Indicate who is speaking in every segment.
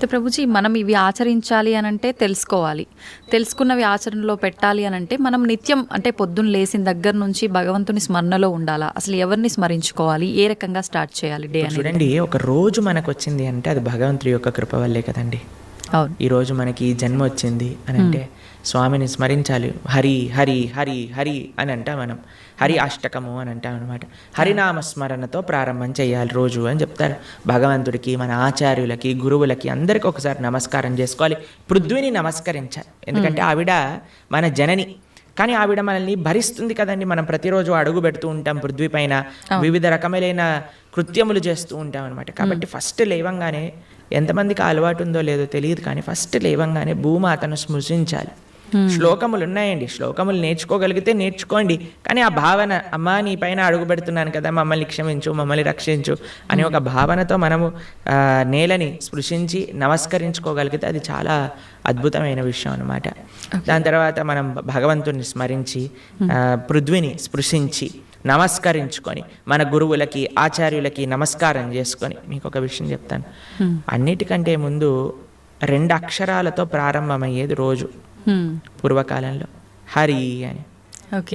Speaker 1: అయితే ప్రభుజీ మనం ఇవి ఆచరించాలి అని అంటే తెలుసుకోవాలి, తెలుసుకున్నవి ఆచరణలో పెట్టాలి అని అంటే మనం నిత్యం అంటే పొద్దున్న లేచిన దగ్గర నుంచి భగవంతుని స్మరణలో ఉండాలా? అసలు ఎవరిని స్మరించుకోవాలి, ఏ రకంగా స్టార్ట్ చేయాలి డే అనేది?
Speaker 2: చూడండి, ఒక రోజు మనకు వచ్చింది అంటే అది భగవంతుడి యొక్క కృప వల్లే కదండి.
Speaker 1: అవును.
Speaker 2: ఈరోజు మనకి ఈ జన్మ వచ్చింది అని అంటే స్వామిని స్మరించాలి. హరి హరి హరి హరి అని అంటాం మనం, హరి అష్టకము అని అంటాం అనమాట. హరినామ స్మరణతో ప్రారంభం చేయాలి రోజు అని చెప్తారు. భగవంతుడికి, మన ఆచార్యులకి, గురువులకి అందరికీ ఒకసారి నమస్కారం చేసుకోవాలి. పృథ్వీని నమస్కరించాలి, ఎందుకంటే ఆవిడ మన జనని. కానీ ఆవిడ మనల్ని భరిస్తుంది కదండి. మనం ప్రతిరోజు అడుగు పెడుతూ ఉంటాం పృథ్వీ పైన, వివిధ రకములైన కృత్యములు చేస్తూ ఉంటాం అనమాట. కాబట్టి ఫస్ట్ లేవంగానే, ఎంతమందికి అలవాటు ఉందో లేదో తెలియదు కానీ ఫస్ట్ లేవంగానే భూమాతను స్మృశించాలి. శ్లోకములు ఉన్నాయండి, శ్లోకములు నేర్చుకోగలిగితే నేర్చుకోండి. కానీ ఆ భావన, అమ్మా నీ పైన అడుగు పెడుతున్నాను కదా, మమ్మల్ని క్షమించు, మమ్మల్ని రక్షించు అనే ఒక భావనతో మనము నేలని స్పృశించి నమస్కరించుకోగలిగితే అది చాలా అద్భుతమైన విషయం అనమాట. దాని తర్వాత మనం భగవంతుని స్మరించి పృథ్వీని స్పృశించి నమస్కరించుకొని మన గురువులకి, ఆచార్యులకి నమస్కారం చేసుకొని, మీకు ఒక విషయం చెప్తాను. అన్నిటికంటే ముందు 2 అక్షరాలతో ప్రారంభమయ్యేది రోజు పూర్వకాలంలో, హరి అని.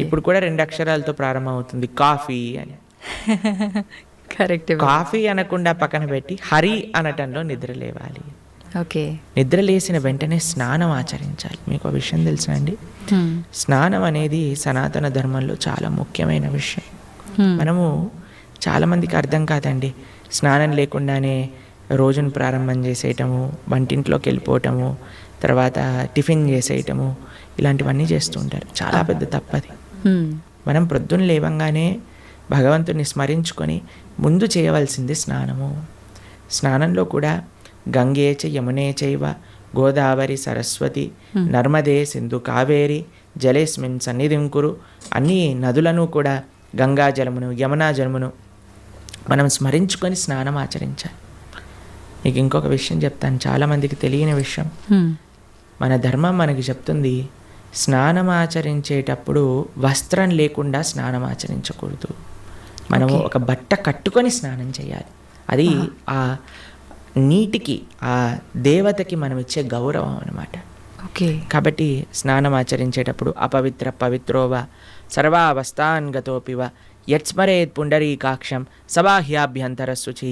Speaker 2: ఇప్పుడు కూడా 2 అక్షరాలతో ప్రారంభం అవుతుంది, కాఫీ అని.
Speaker 1: కరెక్ట్.
Speaker 2: కాఫీ అనకుండా పక్కన పెట్టి హరి అనటంలో నిద్ర లేవాలి.
Speaker 1: ఓకే.
Speaker 2: నిద్ర లేచిన వెంటనే స్నానం ఆచరించాలి. మీకు ఒక విషయం తెలుసా అండి, స్నానం అనేది సనాతన ధర్మంలో చాలా ముఖ్యమైన విషయం. మనము చాలామందికి అర్థం కాదండి, స్నానం లేకుండానే రోజును ప్రారంభం చేసేయటము, వంటింట్లోకి వెళ్ళిపోవటము, తర్వాత టిఫిన్ చేసేయటము, ఇలాంటివన్నీ చేస్తూ ఉంటారు. చాలా పెద్ద తప్పది. మనం ప్రొద్దున లేవంగానే భగవంతుని స్మరించుకొని ముందు చేయవలసింది స్నానము. స్నానంలో కూడా గంగే చ యమునే చైవ గోదావరి సరస్వతి నర్మదే సింధు కావేరి జలేస్మిన్ సన్నిధిం కురు. అన్ని నదులను కూడా, గంగా జలమును, యమునా జలమును మనం స్మరించుకొని స్నానం ఆచరించాలి. మీకు ఇంకొక విషయం చెప్తాను, చాలామందికి తెలియని విషయం. మన ధర్మం మనకి చెప్తుంది, స్నానం ఆచరించేటప్పుడు వస్త్రం లేకుండా స్నానం ఆచరించకూడదు. మనము ఒక బట్ట కట్టుకొని స్నానం చేయాలి. అది ఆ నీటికి, ఆ దేవతకి మనం ఇచ్చే గౌరవం అన్నమాట. కాబట్టి స్నానం ఆచరించేటప్పుడు అపవిత్ర పవిత్రోవ సర్వావస్థాన్గతోపివ యత్స్మరేత్ పుండరీకాక్షం సబాహ్యాభ్యంతర శుచి.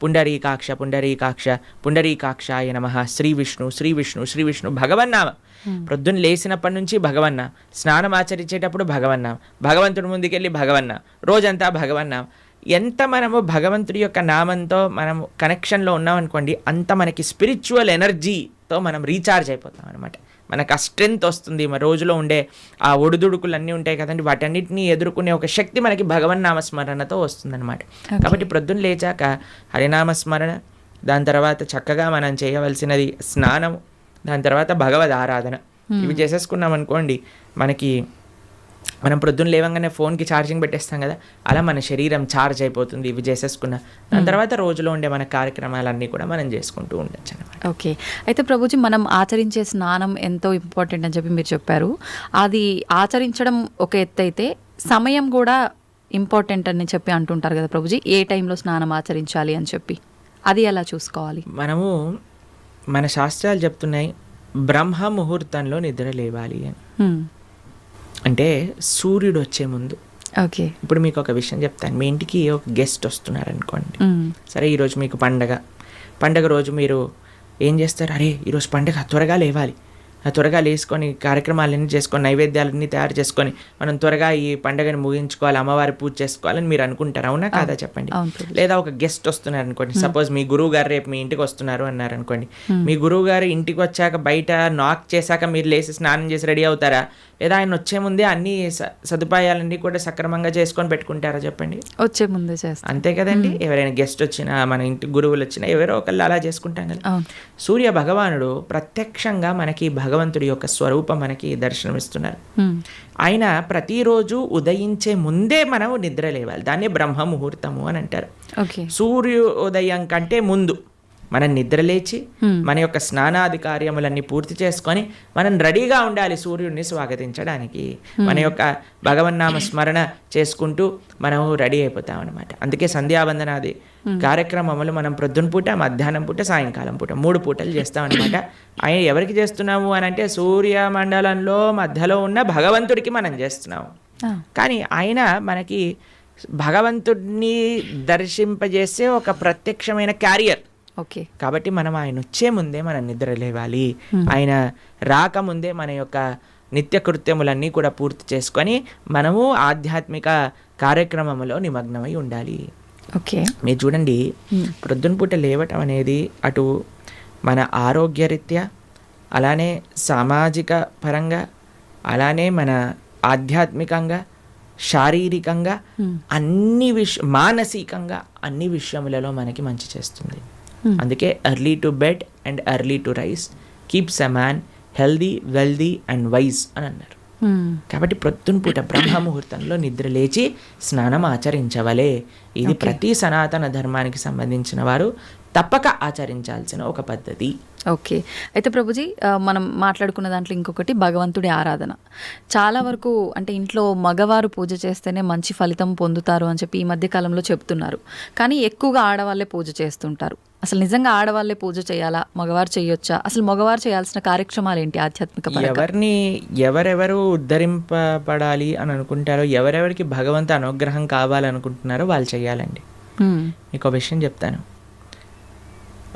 Speaker 2: పుండరీకాక్ష పుండరీకాక్ష పుండరీకాక్షాయ నమః. శ్రీ విష్ణు శ్రీ విష్ణు శ్రీ విష్ణు భగవన్నామ. ప్రొద్దున లేచినప్పటి నుంచి భగవన్నా, స్నానం ఆచరించేటప్పుడు భగవన్నాం, భగవంతుడి ముందుకెళ్ళి భగవన్నా, రోజంతా భగవన్నాం. ఎంత మనము భగవంతుడి యొక్క నామంతో మనము కనెక్షన్లో ఉన్నామనుకోండి, అంత మనకి స్పిరిచువల్ ఎనర్జీతో మనం రీఛార్జ్ అయిపోతాం అనమాట. మనకు ఆ స్ట్రెంగ్త్ వస్తుంది. మన రోజులో ఉండే ఆ ఒడిదుడుకులు అన్నీ ఉంటాయి కదండి, వాటన్నిటిని ఎదుర్కొనే ఒక శక్తి మనకి భగవన్నామస్మరణతో వస్తుందన్నమాట. కాబట్టి ప్రొద్దున లేచాక హరినామస్మరణ, దాని తర్వాత చక్కగా మనం చేయవలసినది స్నానం, దాని తర్వాత భగవద్ ఆరాధన. ఇవి చేసేసుకున్నాం అనుకోండి, మనం ప్రొద్దున లేవంగానే ఫోన్కి ఛార్జింగ్ పెట్టేస్తాం కదా, అలా మన శరీరం ఛార్జ్ అయిపోతుంది ఇవి చేసేసుకున్నా. దాని తర్వాత రోజులో ఉండే మన కార్యక్రమాలన్నీ కూడా మనం చేసుకుంటూ ఉండొచ్చు అనమాట.
Speaker 1: ఓకే. అయితే ప్రభుజీ, మనం ఆచరించే స్నానం ఎంతో ఇంపార్టెంట్ అని చెప్పి మీరు చెప్పారు. అది ఆచరించడం ఒక ఎత్తు అయితే సమయం కూడా ఇంపార్టెంట్ అని చెప్పి అంటుంటారు కదా ప్రభుజీ, ఏ టైంలో స్నానం ఆచరించాలి అని చెప్పి, అది ఎలా చూసుకోవాలి?
Speaker 2: మనము, మన శాస్త్రాలు చెప్తున్నాయి బ్రహ్మ ముహూర్తంలో నిద్ర లేవాలి అని. అంటే సూర్యుడు వచ్చే ముందు.
Speaker 1: ఓకే.
Speaker 2: ఇప్పుడు మీకు ఒక విషయం చెప్తాను. మీ ఇంటికి ఒక గెస్ట్ వస్తున్నారు అనుకోండి, సరే ఈరోజు మీకు పండగ రోజు మీరు ఏం చేస్తారు, అరే ఈరోజు పండగ, త్వరగా లేవాలి, త్వరగా లేసుకొని కార్యక్రమాలన్నీ చేసుకొని నైవేద్యాలన్నీ తయారు చేసుకొని మనం త్వరగా ఈ పండుగను ముగించుకోవాలి, అమ్మవారి పూజ చేసుకోవాలని మీరు అనుకుంటారు, అవునా కాదా చెప్పండి. లేదా ఒక గెస్ట్ వస్తున్నారు అనుకోండి, సపోజ్ మీ గురువు గారు రేపు మీ ఇంటికి వస్తున్నారు అన్నారు అనుకోండి, మీ గురువు గారు ఇంటికి వచ్చాక బయట నాక్ చేశాక మీరు లేచి స్నానం చేసి రెడీ అవుతారా, లేదా ఆయన వచ్చే ముందే అన్ని సదుపాయాలన్నీ కూడా సక్రమంగా చేసుకొని పెట్టుకుంటారా చెప్పండి.
Speaker 1: వచ్చే ముందే చేస్తాం,
Speaker 2: అంతే కదండి. ఎవరైనా గెస్ట్ వచ్చినా, మన ఇంటి గురువులు వచ్చినా ఎవరో ఒకళ్ళు అలా చేసుకుంటాం కదా. సూర్య భగవానుడు ప్రత్యక్షంగా మనకి భగవంతుడి యొక్క స్వరూపం మనకి దర్శనమిస్తున్నారు. ఆయన ప్రతిరోజు ఉదయించే ముందే మనం నిద్ర లేవాలి, దాన్ని బ్రహ్మ ముహూర్తము అని అంటారు. సూర్యోదయం కంటే ముందు మనం నిద్రలేచి మన యొక్క స్నానాది కార్యములన్నీ పూర్తి చేసుకొని మనం రెడీగా ఉండాలి సూర్యుడిని స్వాగతించడానికి. మన యొక్క భగవన్నామ స్మరణ చేసుకుంటూ మనం రెడీ అయిపోతాం అనమాట. అందుకే సంధ్యావందనాది కార్యక్రమములు మనం ప్రొద్దున పూట, మధ్యాహ్నం పూట, సాయంకాలం పూట 3 పూటలు చేస్తాం అనమాట. ఆయన ఎవరికి చేస్తున్నాము అని అంటే సూర్యమండలంలో మధ్యలో ఉన్న భగవంతుడికి మనం చేస్తున్నాము. కానీ ఆయన మనకి భగవంతుడిని దర్శింపజేసే ఒక ప్రత్యక్షమైన క్యారియర్.
Speaker 1: ఓకే,
Speaker 2: కాబట్టి మనం ఆయన వచ్చే ముందే మనం నిద్ర లేవాలి. ఆయన రాకముందే మన యొక్క నిత్య కృత్యములన్నీ కూడా పూర్తి చేసుకొని మనము ఆధ్యాత్మిక కార్యక్రమంలో నిమగ్నమై ఉండాలి.
Speaker 1: ఓకే,
Speaker 2: మీరు చూడండి, ప్రొద్దున పూట లేవటం అనేది అటు మన ఆరోగ్యరీత్యా, అలానే సామాజిక పరంగా, అలానే మన ఆధ్యాత్మికంగా, శారీరకంగా, మానసికంగా అన్ని విషయములలో మనకి మంచి చేస్తుంది. అందుకే early to bed and early to rice keeps a man healthy, wealthy and wise అని అన్నారు. కాబట్టి ప్రొద్దున పూట బ్రహ్మముహూర్తంలో నిద్ర లేచి స్నానం ఆచరించవలే. ఇది ప్రతి సనాతన ధర్మానికి సంబంధించిన వారు తప్పక ఆచరించాల్సిన ఒక పద్ధతి.
Speaker 1: ఓకే, అయితే ప్రభుజీ మనం మాట్లాడుకున్న దాంట్లో ఇంకొకటి భగవంతుడి ఆరాధన. చాలా వరకు అంటే ఇంట్లో మగవారు పూజ చేస్తేనే మంచి ఫలితం పొందుతారు అని చెప్పి ఈ మధ్య కాలంలో చెప్తున్నారు. కానీ ఎక్కువగా ఆడవాళ్ళే పూజ చేస్తుంటారు. అసలు నిజంగా ఆడవాళ్ళే పూజ చేయాలా, మగవారు చేయొచ్చా? అసలు మగవారు చేయాల్సిన కార్యక్రమాలు ఏంటి ఆధ్యాత్మిక పరంగా?
Speaker 2: ఎవరెవరు ఉద్ధరింపబడాలి అని అనుకుంటారో, ఎవరెవరికి భగవంతు అనుగ్రహం కావాలనుకుంటున్నారో వాళ్ళు చేయాలండి. మీకు ఒక విషయం చెప్తాను.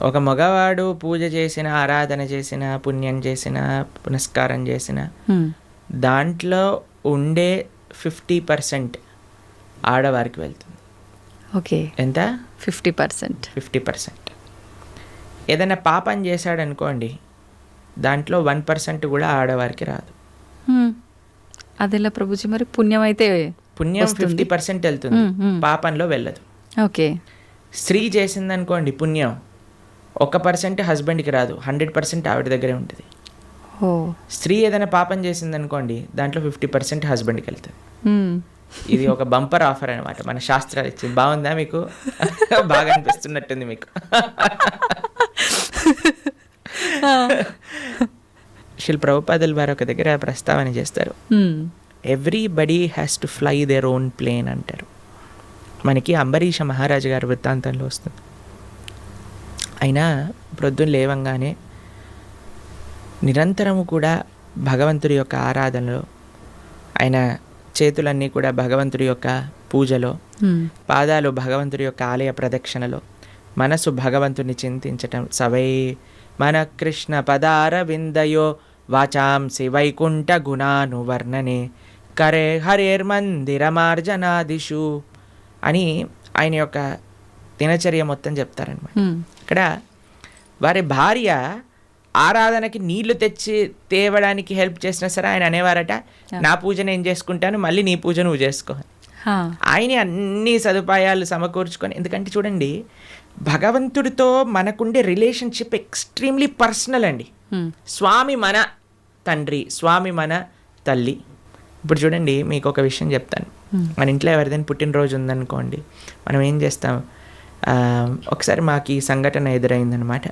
Speaker 2: ఒక మగవాడు పూజ చేసిన, ఆరాధన చేసిన, పుణ్యం చేసిన, పునస్కారం చేసిన దాంట్లో ఉండే 50% ఆడవారికి వెళ్తుంది.
Speaker 1: ఓకే,
Speaker 2: ఎంత?
Speaker 1: 50%.
Speaker 2: 50%. ఏదైనా పాపం చేశాడనుకోండి, దాంట్లో 1% కూడా ఆడవారికి రాదు.
Speaker 1: అదెలా ప్రభుజీ? మరి పుణ్యం అయితే
Speaker 2: పుణ్యం 50% వెళ్తుంది, పాపంలో వెళ్ళదు.
Speaker 1: ఓకే,
Speaker 2: స్త్రీ చేసిందనుకోండి పుణ్యం 1% హస్బెండ్కి రాదు, 100% ఆవిడ దగ్గరే ఉంటుంది. స్త్రీ ఏదైనా పాపం చేసిందనుకోండి, దాంట్లో 50% హస్బెండ్కి వెళ్తుంది. ఇది ఒక బంపర్ ఆఫర్ అనమాట, మన శాస్త్రాలు ఇచ్చింది. బాగుందా మీకు? బాగా అనిపిస్తున్నట్టుంది మీకు. శిల్ ప్రభుపాదుల వారు ఒక దగ్గర ప్రస్తావన చేస్తారు, everybody has to fly their own plane అంటారు. మనకి అంబరీష మహారాజు గారి వృత్తాంతంలో వస్తుంది. అయినా ప్రొద్దున లేవంగానే నిరంతరము కూడా భగవంతుడి యొక్క ఆరాధనలో, ఆయన చేతులన్నీ కూడా భగవంతుడి యొక్క పూజలో, పాదాలు భగవంతుడి యొక్క ఆలయ ప్రదక్షిణలో, మనసు భగవంతుని చింతించటం. సవై మన కృష్ణ పదార విందయో వాచాంసి వైకుంఠ గుణానువర్ణనే కరే హరేర్మందిరమార్జనాదిషు అని ఆయన యొక్క దినచర్య మొత్తం చెప్తారనమాట. ఇక్కడ వారి భార్య ఆరాధనకి నీళ్లు తేవడానికి హెల్ప్ చేసినా సరే ఆయన అనేవారట, నా పూజ నేను చేసుకుంటాను, మళ్ళీ నీ పూజ నువ్వు చేసుకో. ఆయన అన్ని సదుపాయాలు సమకూర్చుకొని, ఎందుకంటే చూడండి, భగవంతుడితో మనకుండే రిలేషన్షిప్ ఎక్స్ట్రీమ్లీ పర్సనల్ అండి. స్వామి మన తండ్రి, స్వామి మన తల్లి. ఇప్పుడు చూడండి, మీకు ఒక విషయం చెప్తాను. మన ఇంట్లో ఎవరిదైనా పుట్టినరోజు ఉందనుకోండి, మనం ఏం చేస్తాం? ఒకసారి మాకు ఈ సంఘటన ఎదురైందనమాట.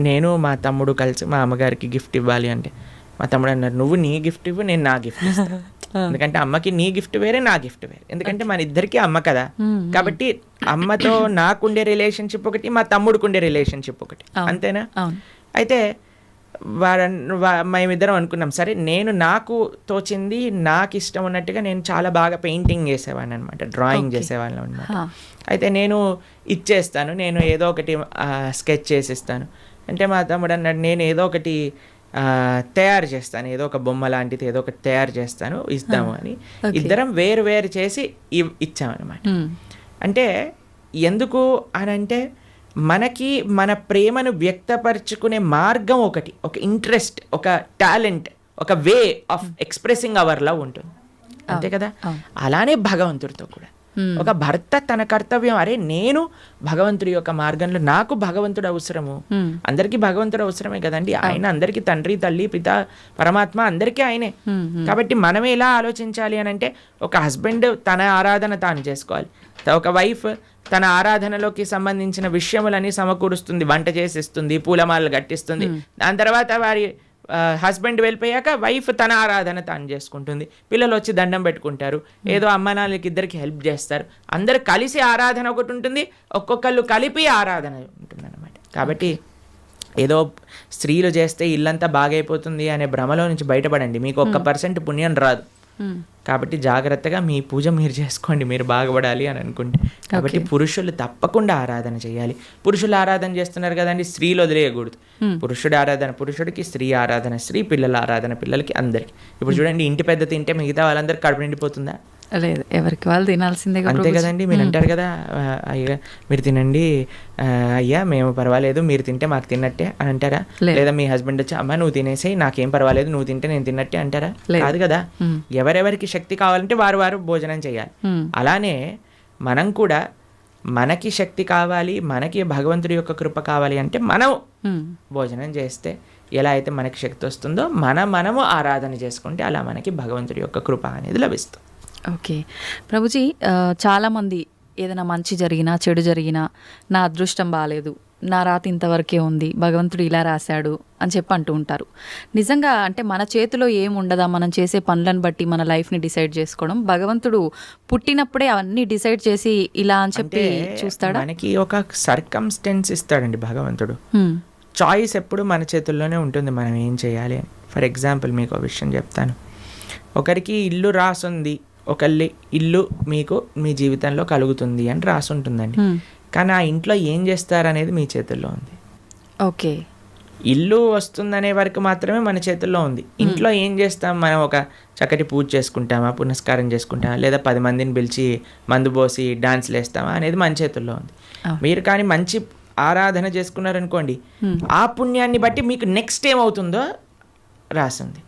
Speaker 2: నేను మా తమ్ముడు కలిసి మా అమ్మగారికి గిఫ్ట్ ఇవ్వాలి అంటే, మా తమ్ముడు అన్నారు, నువ్వు నీ గిఫ్ట్ ఇవ్వు, నేను నా గిఫ్ట్ ఇస్తాను. ఎందుకంటే అమ్మకి నీ గిఫ్ట్ వేరే, నా గిఫ్ట్ వేరే. ఎందుకంటే మన ఇద్దరికి అమ్మ కదా. కాబట్టి అమ్మతో నాకుండే రిలేషన్షిప్ ఒకటి, మా తమ్ముడుకుండే రిలేషన్షిప్ ఒకటి, అంతేనా? అయితే మేమిద్దరం అనుకున్నాం, సరే నేను నాకు తోచింది, నాకు ఇష్టం ఉన్నట్టుగా నేను చాలా బాగా పెయింటింగ్ చేసేవాడిని అనమాట, డ్రాయింగ్ చేసేవాళ్ళం అనమాట. అయితే నేను ఇచ్చేస్తాను, నేను ఏదో ఒకటి స్కెచ్ చేసిస్తాను అంటే, మా తమ్ముడు అన్నాడు, నేను ఏదో ఒకటి తయారు చేస్తాను, ఏదో ఒక బొమ్మ లాంటిది ఏదో ఒకటి తయారు చేస్తాను, ఇద్దాము అని ఇద్దరం వేరు వేరు చేసి ఇచ్చామన్నమాట. అంటే ఎందుకు అని అంటే, మనకి మన ప్రేమను వ్యక్తపరచుకునే మార్గం ఒకటి, ఒక ఇంట్రెస్ట్, ఒక టాలెంట్, ఒక way of expressing hour love ఉంటుంది, అంతే కదా. అలానే భగవంతుడితో కూడా ఒక భర్త తన కర్తవ్యం, అరే నేను భగవంతుడి యొక్క మార్గంలో, నాకు భగవంతుడు అవసరము, అందరికీ భగవంతుడు అవసరమే కదండి. ఆయన అందరికీ తండ్రి, తల్లి, పిత, పరమాత్మ అందరికీ ఆయనే. కాబట్టి మనం ఎలా ఆలోచించాలి అని అంటే, ఒక హస్బెండ్ తన ఆరాధన తాను చేసుకోవాలి, ఒక వైఫ్ తన ఆరాధనలోకి సంబంధించిన విషయములని సమకూరుస్తుంది, వంట చేసిస్తుంది, పూలమాలలు కట్టిస్తుంది. దాని తర్వాత వారి హస్బెండ్ వెళ్ళిపోయాక వైఫ్ తన ఆరాధన తాను చేసుకుంటుంది, పిల్లలు వచ్చి దండం పెట్టుకుంటారు, ఏదో అమ్మ నాన్నలకి ఇద్దరికి హెల్ప్ చేస్తారు, అందరు కలిసి ఆరాధన ఒకటి ఉంటుంది, ఒక్కొక్కళ్ళు కలిపి ఆరాధన ఉంటుంది అన్నమాట. కాబట్టి ఏదో స్త్రీలు చేస్తే ఇల్లంతా బాగైపోతుంది అనే భ్రమలో నుంచి బయటపడండి, మీకు 1% పుణ్యం రాదు. కాబట్టి జాగ్రత్తగా మీ పూజ మీరు చేసుకోండి, మీరు బాగుపడాలి అని అనుకుంటే. కాబట్టి పురుషులు తప్పకుండా ఆరాధన చేయాలి. పురుషులు ఆరాధన చేస్తున్నారు కదండి, స్త్రీలు వదిలేయకూడదు. పురుషుడి ఆరాధన పురుషుడికి, స్త్రీ ఆరాధన స్త్రీ, పిల్లల ఆరాధన పిల్లలకి, అందరికి. ఇప్పుడు చూడండి, ఇంటి పెద్ద తింటే మిగతా వాళ్ళందరూ కడుపు నిండిపోతుందా?
Speaker 1: లేదు, ఎవరికి వాళ్ళు తినాల్సిందే
Speaker 2: అంతే కదండి. మీరు అంటారు కదా, అయ్యా మీరు తినండి, అయ్యా మేము పర్వాలేదు, మీరు తింటే మాకు తిన్నట్టే అని అంటారా? లేదా మీ హస్బెండ్ వచ్చి అమ్మ నువ్వు తినేసి నాకేం పర్వాలేదు, నువ్వు తింటే నేను తిన్నట్టే అంటారా? కాదు కదా. ఎవరెవరికి శక్తి కావాలంటే వారు వారు భోజనం చేయాలి. అలానే మనం కూడా మనకి శక్తి కావాలి, మనకి భగవంతుడి యొక్క కృప కావాలి అంటే మనం భోజనం చేస్తే ఎలా అయితే మనకి శక్తి వస్తుందో మనము ఆరాధన చేసుకుంటే అలా మనకి భగవంతుడి యొక్క కృప అనేది లభిస్తుంది.
Speaker 1: ఓకే ప్రభుజీ, చాలామంది ఏదైనా మంచి జరిగినా చెడు జరిగినా నా అదృష్టం బాగాలేదు, నా రాత ఇంతవరకే ఉంది, భగవంతుడు ఇలా రాశాడు అని చెప్పి అంటూ ఉంటారు. నిజంగా అంటే మన చేతిలో ఏముండదా, మనం చేసే పనులను బట్టి మన లైఫ్ని డిసైడ్ చేసుకోవడం? భగవంతుడు పుట్టినప్పుడే అవన్నీ డిసైడ్ చేసి ఇలా అని చెప్పి చూస్తాడా?
Speaker 2: మనకి ఒక సర్కమ్స్టెన్స్ ఇస్తాడండి భగవంతుడు. చాయిస్ ఎప్పుడు మన చేతుల్లోనే ఉంటుంది, మనం ఏం చేయాలి అని. ఫర్ ఎగ్జాంపుల్ మీకు ఒక విషయం చెప్తాను. ఒకరికి ఇల్లు రాసుంది, ఒకళ్ళి ఇల్లు మీకు మీ జీవితంలో కలుగుతుంది అని రాసి ఉంటుందండి. కానీ ఆ ఇంట్లో ఏం చేస్తారనేది మీ చేతుల్లో ఉంది.
Speaker 1: ఓకే,
Speaker 2: ఇల్లు వస్తుందనే వరకు మాత్రమే మన చేతుల్లో ఉంది. ఇంట్లో ఏం చేస్తాం, మనం ఒక చక్కటి పూజ చేసుకుంటామా, పునస్కారం చేసుకుంటామా, లేదా 10 మందిని పిలిచి మందు పోసి డాన్స్లు వేస్తామా అనేది మన చేతుల్లో ఉంది. మీరు కానీ మంచి ఆరాధన చేసుకున్నారనుకోండి, ఆ పుణ్యాన్ని బట్టి మీకు నెక్స్ట్ ఏమవుతుందో రాసింది.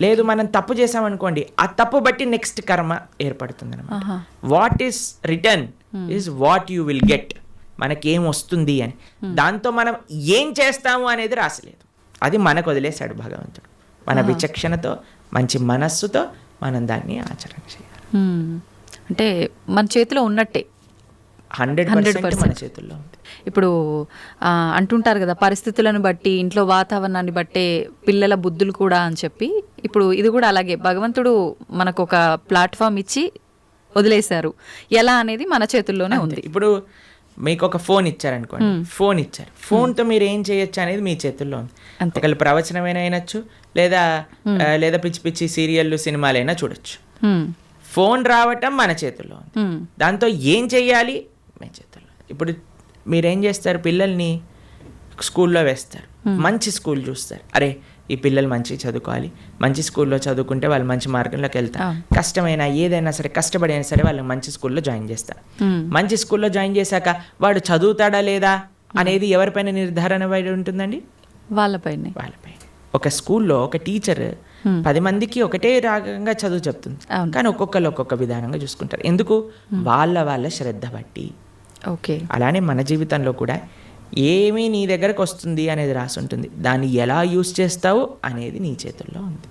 Speaker 2: లేదు మనం తప్పు చేసామనుకోండి, ఆ తప్పు బట్టి నెక్స్ట్ కర్మ ఏర్పడుతుంది అనమాట. What is return is what you will get. మనకేం వస్తుంది అని, దాంతో మనం ఏం చేస్తాము అనేది రాసలేదు, అది మనకు వదిలేశాడు భగవంతుడు. మన విచక్షణతో మంచి మనస్సుతో మనం దాన్ని ఆచరణ చేయాలి.
Speaker 1: అంటే మన చేతిలో ఉన్నట్టే
Speaker 2: 100% మన చేతుల్లో ఉంది.
Speaker 1: ఇప్పుడు అంటుంటారు కదా, పరిస్థితులను బట్టి ఇంట్లో వాతావరణాన్ని బట్టే పిల్లల బుద్ధులు కూడా అని చెప్పి, ఇప్పుడు ఇది కూడా అలాగే భగవంతుడు మనకు ఒక ప్లాట్ఫామ్ ఇచ్చి వదిలేశారు, ఎలా అనేది మన చేతుల్లోనే ఉంది.
Speaker 2: ఇప్పుడు మీకు ఒక ఫోన్ ఇచ్చారనుకోండి, ఫోన్ ఇచ్చారు, ఫోన్తో మీరు ఏం చేయొచ్చు అనేది మీ చేతుల్లో ఉంది. ఒకళ్ళు ప్రవచనమైనా అయినచ్చు, లేదా పిచ్చి పిచ్చి సీరియళ్ళు సినిమాలైనా చూడొచ్చు. ఫోన్ రావటం మన చేతుల్లో ఉంది, దాంతో ఏం చెయ్యాలి మీ చేతుల్లో. ఇప్పుడు మీరేం చేస్తారు, పిల్లల్ని స్కూల్లో వేస్తారు, మంచి స్కూల్ చూస్తారు, అరే ఈ పిల్లలు మంచి చదువుకోవాలి, మంచి స్కూల్లో చదువుకుంటే వాళ్ళు మంచి మార్గంలోకి వెళ్తారు, కష్టమైనా ఏదైనా సరే కష్టపడి అయినా సరే వాళ్ళని మంచి స్కూల్లో జాయిన్ చేస్తారు. మంచి స్కూల్లో జాయిన్ చేశాక వాడు చదువుతాడా లేదా అనేది ఎవరిపైన నిర్ధారణ పడి ఉంటుందండి? వాళ్ళపైన. ఒక స్కూల్లో ఒక టీచర్ 10 మందికి ఒకటే రకంగా చదువు చెప్తుంది, కానీ ఒక్కొక్కరు ఒక్కొక్క విధానంగా చూసుకుంటారు. ఎందుకు? వాళ్ళ శ్రద్ధ బట్టి.
Speaker 1: ఓకే,
Speaker 2: అలానే మన జీవితంలో కూడా ఏమీ నీ దగ్గరకు వస్తుంది అనేది రాసి ఉంటుంది, దాన్ని ఎలా యూస్ చేస్తావు అనేది నీ చేతుల్లో ఉంది.